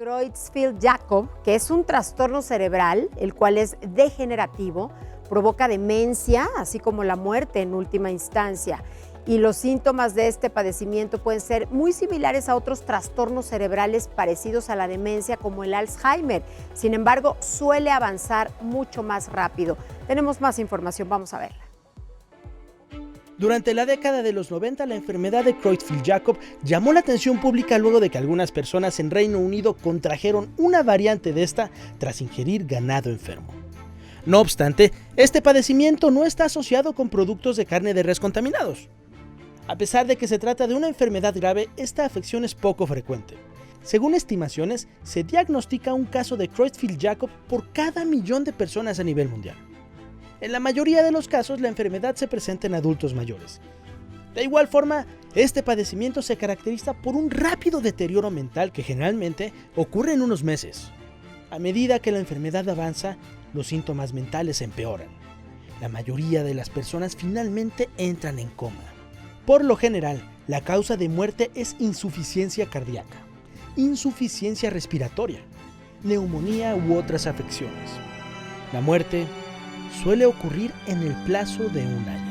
Creutzfeldt-Jakob, que es un trastorno cerebral, el cual es degenerativo, provoca demencia, así como la muerte en última instancia. Y los síntomas de este padecimiento pueden ser muy similares a otros trastornos cerebrales parecidos a la demencia, como el Alzheimer. Sin embargo, suele avanzar mucho más rápido. Tenemos más información, vamos a verla. Durante la década de los 90, la enfermedad de Creutzfeldt-Jakob llamó la atención pública luego de que algunas personas en Reino Unido contrajeron una variante de esta tras ingerir ganado enfermo. No obstante, este padecimiento no está asociado con productos de carne de res contaminados. A pesar de que se trata de una enfermedad grave, esta afección es poco frecuente. Según estimaciones, se diagnostica un caso de Creutzfeldt-Jakob por cada 1.000.000 de personas a nivel mundial. En la mayoría de los casos, la enfermedad se presenta en adultos mayores. De igual forma, este padecimiento se caracteriza por un rápido deterioro mental que generalmente ocurre en unos meses. A medida que la enfermedad avanza, los síntomas mentales empeoran. La mayoría de las personas finalmente entran en coma. Por lo general, la causa de muerte es insuficiencia cardíaca, insuficiencia respiratoria, neumonía u otras afecciones. La muerte suele ocurrir en el plazo de un año.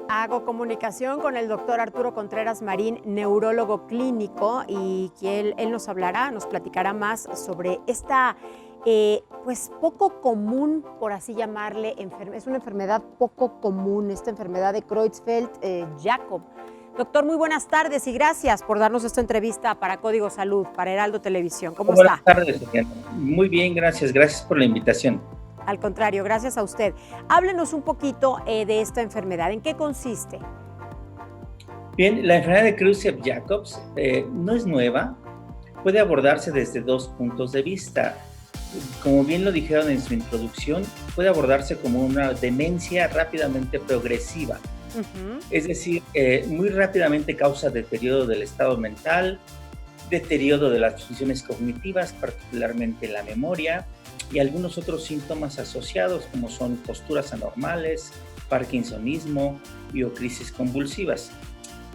Hago comunicación con el doctor Arturo Contreras Marín, neurólogo clínico, y que él nos hablará, nos platicará más sobre esta pues poco común, por así llamarle, es una enfermedad poco común, esta enfermedad de Creutzfeldt-Jakob. Doctor, muy buenas tardes y gracias por darnos esta entrevista para Código Salud, para Heraldo Televisión. ¿Cómo está? Buenas tardes, Sofía. Muy bien, gracias por la invitación. Al contrario, gracias a usted. Háblenos un poquito de esta enfermedad, ¿en qué consiste? Bien, la enfermedad de Creutzfeldt-Jakob no es nueva, puede abordarse desde dos puntos de vista. Como bien lo dijeron en su introducción, puede abordarse como una demencia rápidamente progresiva. Es decir, muy rápidamente causa deterioro del estado mental, deterioro de las funciones cognitivas, particularmente la memoria, y algunos otros síntomas asociados como son posturas anormales, parkinsonismo o crisis convulsivas.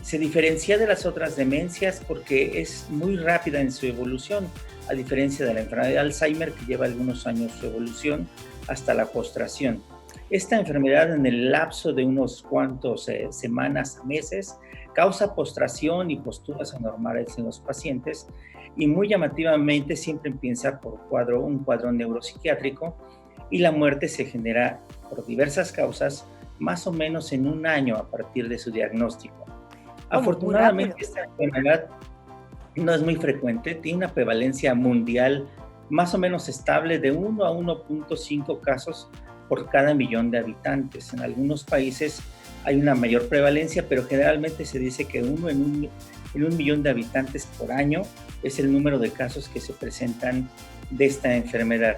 Se diferencia de las otras demencias porque es muy rápida en su evolución, a diferencia de la enfermedad de Alzheimer, que lleva algunos años su evolución hasta la postración. Esta enfermedad, en el lapso de unos cuantos semanas a meses, causa postración y posturas anormales en los pacientes, y muy llamativamente siempre empieza por un cuadro neuropsiquiátrico, y la muerte se genera por diversas causas, más o menos en un año a partir de su diagnóstico. Afortunadamente, esta enfermedad no es muy frecuente, tiene una prevalencia mundial más o menos estable de 1 a 1.5 casos por cada 1.000.000 de habitantes. En algunos países hay una mayor prevalencia, pero generalmente se dice que uno en un 1.000.000 de habitantes por año es el número de casos que se presentan de esta enfermedad.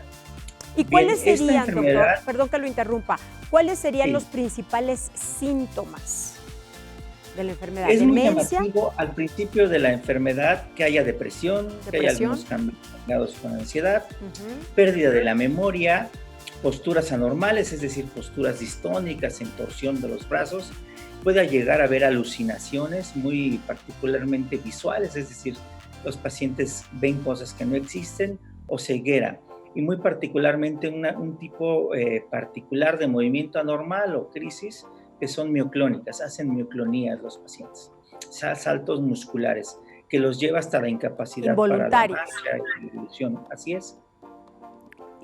¿Y cuáles serían, doctor, perdón que lo interrumpa, cuáles serían los principales síntomas de la enfermedad? Es muy llamativo al principio de la enfermedad que haya depresión, que haya algunos cambios relacionados con ansiedad, pérdida de la memoria, posturas anormales, es decir, posturas distónicas, en torsión de los brazos. Puede llegar a haber alucinaciones muy particularmente visuales, es decir, los pacientes ven cosas que no existen, o ceguera, y muy particularmente un tipo particular de movimiento anormal o crisis, que son mioclónicas, hacen mioclonías los pacientes, saltos musculares, que los lleva hasta la incapacidad para la marcha y la evolución. Así es.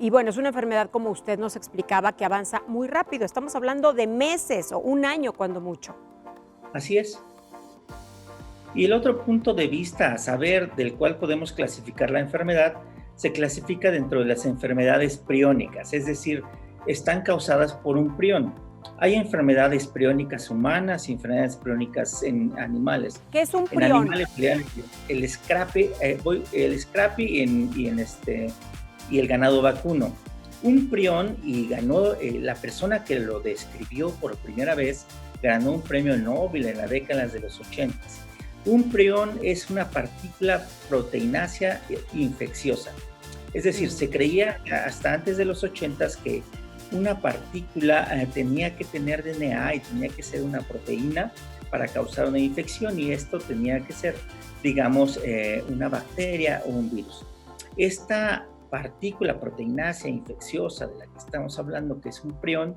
Y bueno, es una enfermedad, como usted nos explicaba, que avanza muy rápido. Estamos hablando de meses o un año cuando mucho. Así es. Y el otro punto de vista a saber del cual podemos clasificar la enfermedad, se clasifica dentro de las enfermedades priónicas, es decir, están causadas por un prión. Hay enfermedades priónicas humanas y enfermedades priónicas en animales. ¿Qué es un prión? En animales, el scrappy y el ganado vacuno. Un prión, y ganó la persona que lo describió por primera vez, ganó un premio Nobel en las décadas de los 80. Un prión es una partícula proteinácea infecciosa. Es decir, se creía hasta antes de los 80 que una partícula tenía que tener DNA y tenía que ser una proteína para causar una infección y esto tenía que ser, digamos, una bacteria o un virus. Esta partícula proteinácea infecciosa de la que estamos hablando, que es un prión,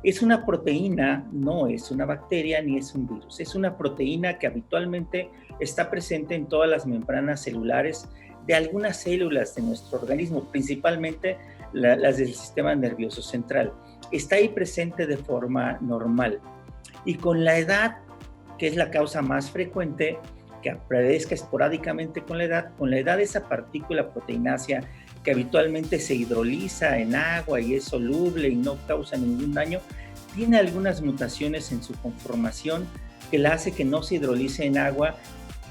es una proteína, no es una bacteria ni es un virus. Es una proteína que habitualmente está presente en todas las membranas celulares de algunas células de nuestro organismo, principalmente las del sistema nervioso central. Está ahí presente de forma normal. Y con la edad, que es la causa más frecuente, que aparezca esporádicamente con la edad esa partícula proteinácea que habitualmente se hidroliza en agua y es soluble y no causa ningún daño, tiene algunas mutaciones en su conformación que la hace que no se hidrolice en agua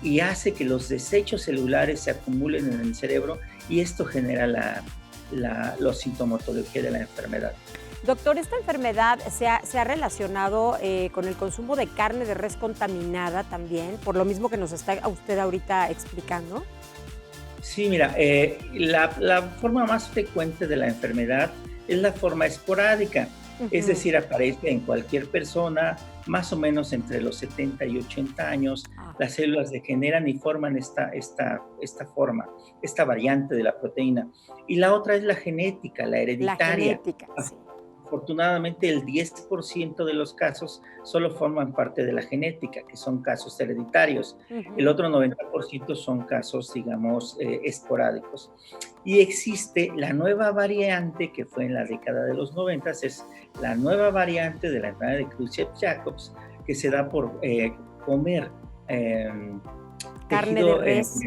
y hace que los desechos celulares se acumulen en el cerebro y esto genera la sintomatología de la enfermedad. Doctor, ¿esta enfermedad se ha relacionado con el consumo de carne de res contaminada también, por lo mismo que nos está usted ahorita explicando? Sí, mira, la forma más frecuente de la enfermedad es la forma esporádica, es decir, aparece en cualquier persona, más o menos entre los 70 y 80 años, las células degeneran y forman esta forma, esta variante de la proteína. Y la otra es la genética, la hereditaria. La genética, sí. Afortunadamente, el 10% de los casos solo forman parte de la genética, que son casos hereditarios. El otro 90% son casos, digamos, esporádicos. Y existe la nueva variante, que fue en la década de los 90, es la nueva variante de la enfermedad de Creutzfeldt-Jacobs, que se da por comer carne de res.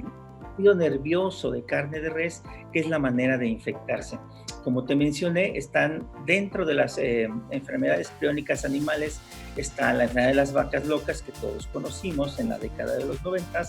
Tejido nervioso de carne de res, que es la manera de infectarse. Como te mencioné, están dentro de las enfermedades priónicas animales, está la enfermedad de las vacas locas, que todos conocimos en la década de los 90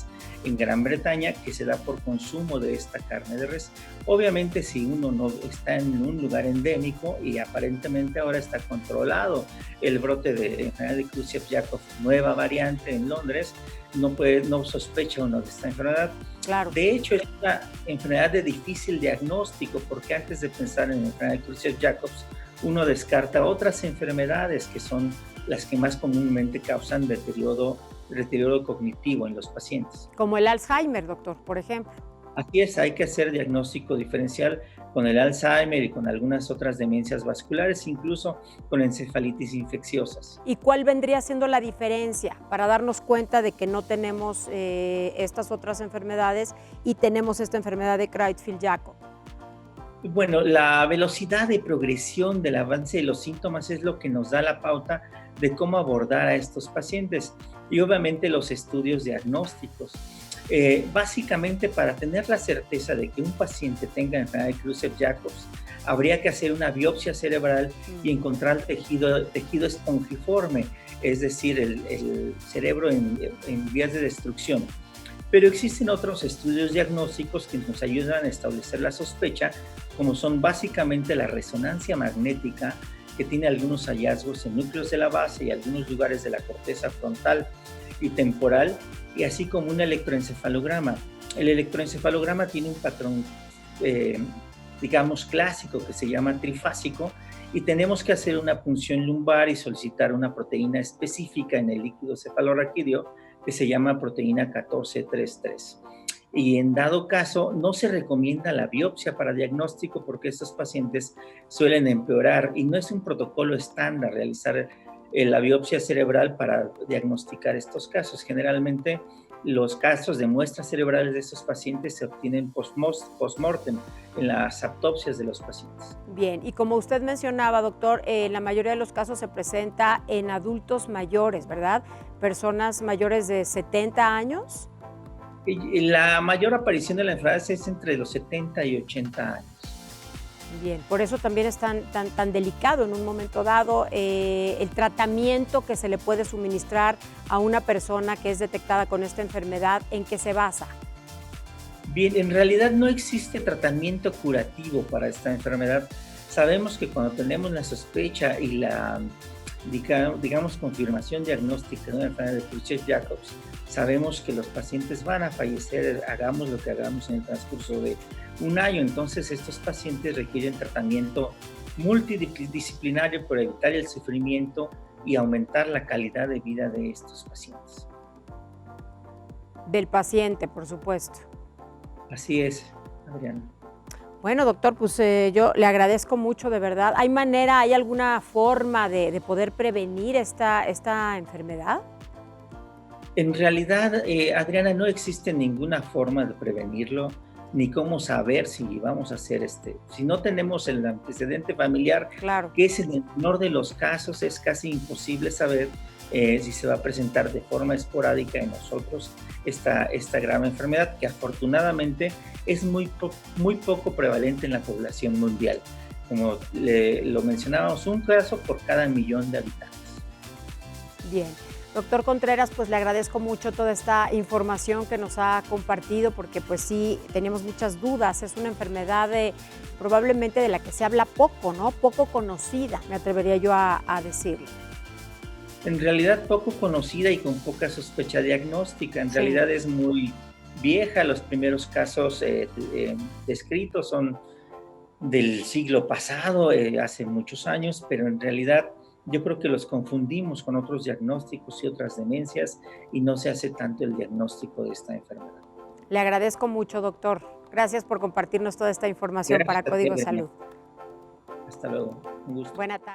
en Gran Bretaña, que se da por consumo de esta carne de res. Obviamente, si uno no está en un lugar endémico y aparentemente ahora está controlado el brote de enfermedad de Creutzfeldt-Jakob, nueva variante en Londres, no sospecha uno de esta enfermedad. Claro. De hecho, es una enfermedad de difícil diagnóstico porque antes de pensar en la enfermedad de Creutzfeldt-Jacobs, uno descarta otras enfermedades que son las que más comúnmente causan deterioro cognitivo en los pacientes. Como el Alzheimer, doctor, por ejemplo. Así es, hay que hacer diagnóstico diferencial con el Alzheimer y con algunas otras demencias vasculares, incluso con encefalitis infecciosas. ¿Y cuál vendría siendo la diferencia para darnos cuenta de que no tenemos estas otras enfermedades y tenemos esta enfermedad de Creutzfeldt-Jakob? Bueno, la velocidad de progresión del avance de los síntomas es lo que nos da la pauta de cómo abordar a estos pacientes y obviamente los estudios diagnósticos. Básicamente, para tener la certeza de que un paciente tenga enfermedad de Creutzfeldt-Jacobs, habría que hacer una biopsia cerebral y encontrar tejido espongiforme, es decir, el cerebro en vías de destrucción. Pero existen otros estudios diagnósticos que nos ayudan a establecer la sospecha, como son básicamente la resonancia magnética, que tiene algunos hallazgos en núcleos de la base y algunos lugares de la corteza frontal y temporal, y así como un electroencefalograma. El electroencefalograma tiene un patrón, digamos, clásico que se llama trifásico, y tenemos que hacer una punción lumbar y solicitar una proteína específica en el líquido cefalorraquídeo que se llama proteína 1433. Y en dado caso, no se recomienda la biopsia para diagnóstico porque estos pacientes suelen empeorar y no es un protocolo estándar realizar la biopsia cerebral para diagnosticar estos casos. Generalmente, los casos de muestras cerebrales de estos pacientes se obtienen post-mortem en las autopsias de los pacientes. Bien, y como usted mencionaba, doctor, en la mayoría de los casos se presenta en adultos mayores, ¿verdad? Personas mayores de 70 años. La mayor aparición de la enfermedad es entre los 70 y 80 años. Bien, por eso también es tan delicado en un momento dado el tratamiento que se le puede suministrar a una persona que es detectada con esta enfermedad, ¿en qué se basa? Bien, en realidad no existe tratamiento curativo para esta enfermedad. Sabemos que cuando tenemos la sospecha y la, digamos, confirmación diagnóstica de una enfermedad de Creutzfeldt-Jacobs, sabemos que los pacientes van a fallecer, hagamos lo que hagamos en el transcurso de un año. Entonces, estos pacientes requieren tratamiento multidisciplinario para evitar el sufrimiento y aumentar la calidad de vida de estos pacientes. Del paciente, por supuesto. Así es, Adriana. Bueno, doctor, pues yo le agradezco mucho, de verdad. ¿Hay alguna forma de poder prevenir esta enfermedad? En realidad, Adriana, no existe ninguna forma de prevenirlo, ni cómo saber si vamos a hacer si no tenemos el antecedente familiar, Claro. que es en el menor de los casos, es casi imposible saber si se va a presentar de forma esporádica en nosotros esta grave enfermedad, que afortunadamente es muy poco prevalente en la población mundial. Como lo mencionábamos, un caso por cada 1.000.000 de habitantes. Bien. Doctor Contreras, pues le agradezco mucho toda esta información que nos ha compartido, porque pues sí, teníamos muchas dudas. Es una enfermedad probablemente de la que se habla poco, ¿no? Poco conocida, me atrevería yo a decirlo. En realidad poco conocida y con poca sospecha diagnóstica. En realidad es muy vieja. Los primeros casos descritos son del siglo pasado, hace muchos años, pero en realidad yo creo que los confundimos con otros diagnósticos y otras demencias y no se hace tanto el diagnóstico de esta enfermedad. Le agradezco mucho, doctor. Gracias por compartirnos toda esta información para Código Salud. Hasta luego. Un gusto. Buena tarde.